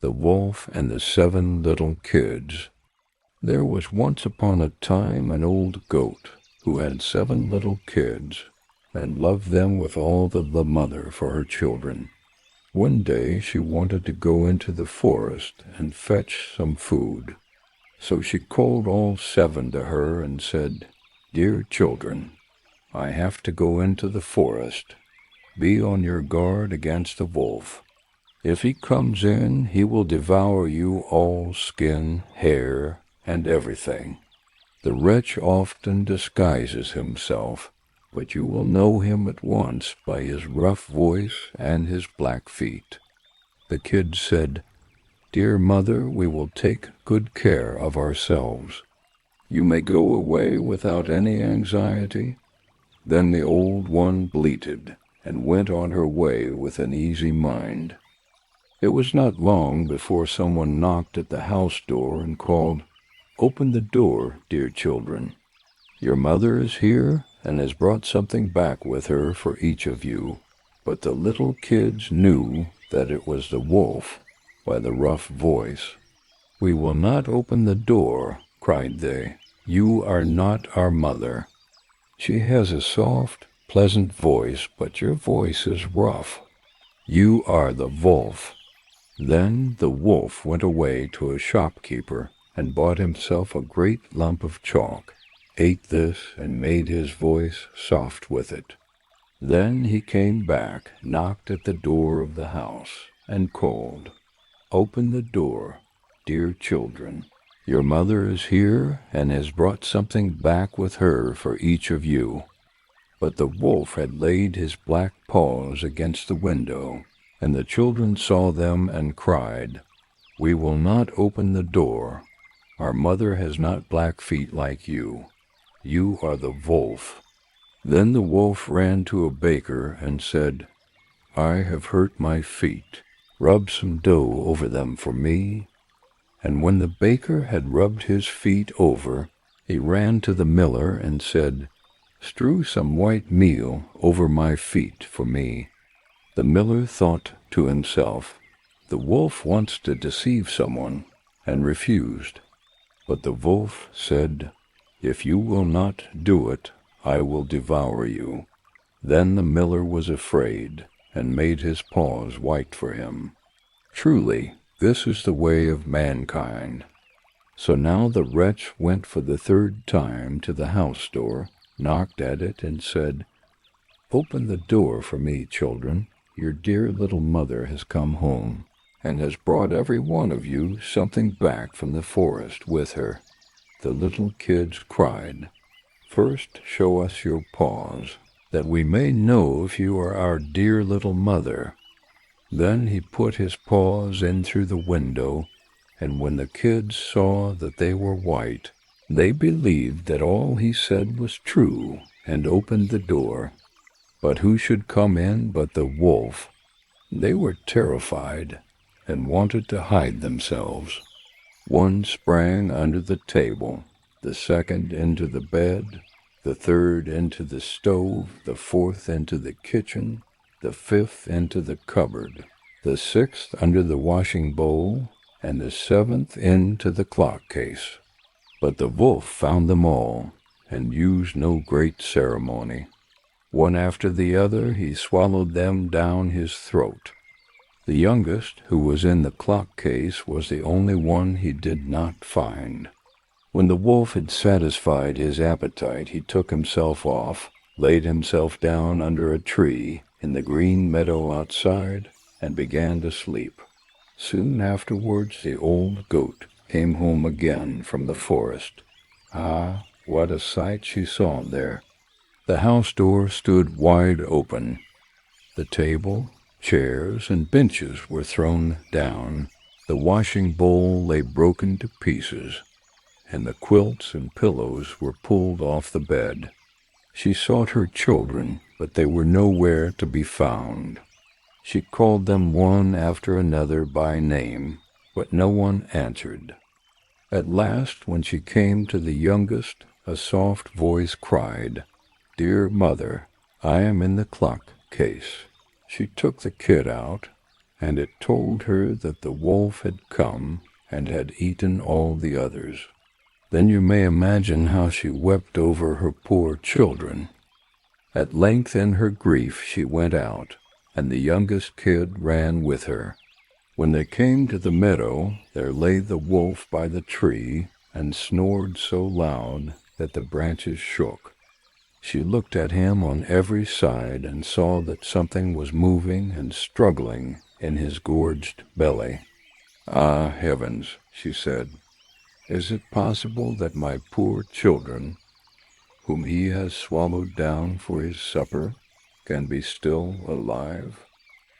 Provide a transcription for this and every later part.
The Wolf and the 7 Little Kids. There was once upon a time an old goat who had 7 little kids, and loved them with all the mother for her children. One day she wanted to go into the forest and fetch some food. So she called all 7 to her and said, "Dear children, I have to go into the forest. Be on your guard against the wolf. If he comes in, he will devour you all, skin, hair, and everything. The wretch often disguises himself, but you will know him at once by his rough voice and his black feet." The kids said, "Dear mother, we will take good care of ourselves. You may go away without any anxiety." Then the old one bleated and went on her way with an easy mind. It was not long before someone knocked at the house door and called, "Open the door, dear children. Your mother is here and has brought something back with her for each of you." But the little kids knew that it was the wolf by the rough voice. "We will not open the door," cried they. "You are not our mother. She has a soft, pleasant voice, but your voice is rough. You are the wolf." Then the wolf went away to a shopkeeper and bought himself a great lump of chalk, ate this, and made his voice soft with it. Then he came back, knocked at the door of the house, and called, "Open the door, dear children. Your mother is here and has brought something back with her for each of you." But the wolf had laid his black paws against the window, and the children saw them and cried, "We will not open the door. Our mother has not black feet like you. You are the wolf." Then the wolf ran to a baker and said, "I have hurt my feet. Rub some dough over them for me." And when the baker had rubbed his feet over, he ran to the miller and said, "Strew some white meal over my feet for me." The miller thought to himself, "The wolf wants to deceive someone," and refused. But the wolf said, "If you will not do it, I will devour you." Then the miller was afraid, and made his paws white for him. Truly, this is the way of mankind. So now the wretch went for the 3rd time to the house door, knocked at it, and said, "Open the door for me, children. Your dear little mother has come home, and has brought every one of you something back from the forest with her." The little kids cried, "First show us your paws, that we may know if you are our dear little mother." Then he put his paws in through the window, and when the kids saw that they were white, they believed that all he said was true, and opened the door. But who should come in but the wolf? They were terrified, and wanted to hide themselves. One sprang under the table, the 2nd into the bed, the 3rd into the stove, the 4th into the kitchen, the 5th into the cupboard, the 6th under the washing bowl, and the 7th into the clock case. But the wolf found them all, and used no great ceremony. One after the other he swallowed them down his throat. The youngest, who was in the clock case, was the only one he did not find. When the wolf had satisfied his appetite, he took himself off, laid himself down under a tree in the green meadow outside, and began to sleep. Soon afterwards the old goat came home again from the forest. Ah, what a sight she saw there! The house door stood wide open. The table, chairs, and benches were thrown down. The washing bowl lay broken to pieces, and the quilts and pillows were pulled off the bed. She sought her children, but they were nowhere to be found. She called them one after another by name, but no one answered. At last, when she came to the youngest, a soft voice cried, "Dear mother, I am in the clock case." She took the kid out, and it told her that the wolf had come and had eaten all the others. Then you may imagine how she wept over her poor children. At length in her grief she went out, and the youngest kid ran with her. When they came to the meadow, there lay the wolf by the tree, and snored so loud that the branches shook. She looked at him on every side and saw that something was moving and struggling in his gorged belly. "Ah, heavens," she said, "is it possible that my poor children, whom he has swallowed down for his supper, can be still alive?"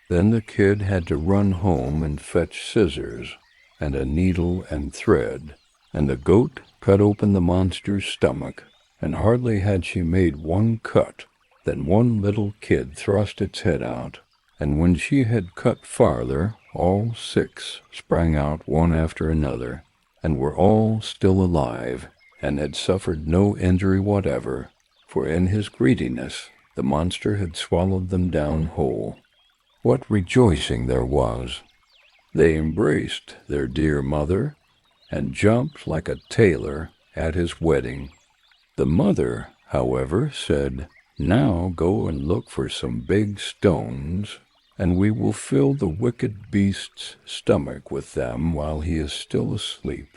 Then the kid had to run home and fetch scissors and a needle and thread, and the goat cut open the monster's stomach, and hardly had she made one cut than one little kid thrust its head out, and when she had cut farther, all 6 sprang out one after another, and were all still alive, and had suffered no injury whatever, for in his greediness the monster had swallowed them down whole. What rejoicing there was! They embraced their dear mother, and jumped like a tailor at his wedding. The mother, however, said, "Now go and look for some big stones, and we will fill the wicked beast's stomach with them while he is still asleep."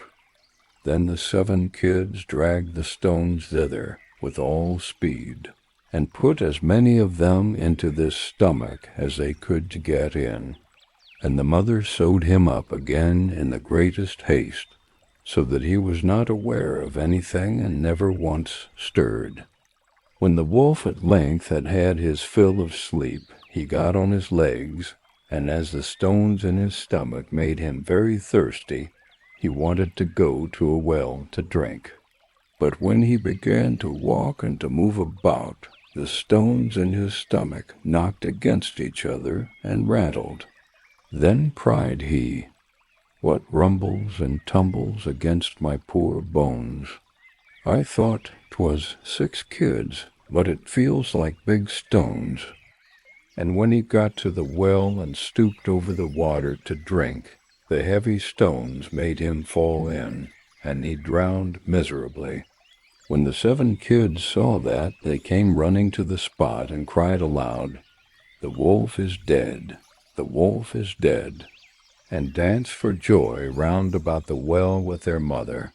Then the 7 kids dragged the stones thither with all speed, and put as many of them into this stomach as they could to get in. And the mother sewed him up again in the greatest haste, so that he was not aware of anything and never once stirred. When the wolf at length had had his fill of sleep, he got on his legs, and as the stones in his stomach made him very thirsty, he wanted to go to a well to drink. But when he began to walk and to move about, the stones in his stomach knocked against each other and rattled. Then cried he, "What rumbles and tumbles against my poor bones? I thought 'twas 6 kids, but it feels like big stones." And when he got to the well and stooped over the water to drink, the heavy stones made him fall in, and he drowned miserably. When the 7 kids saw that, they came running to the spot and cried aloud, "The wolf is dead! The wolf is dead!" and danced for joy round about the well with their mother,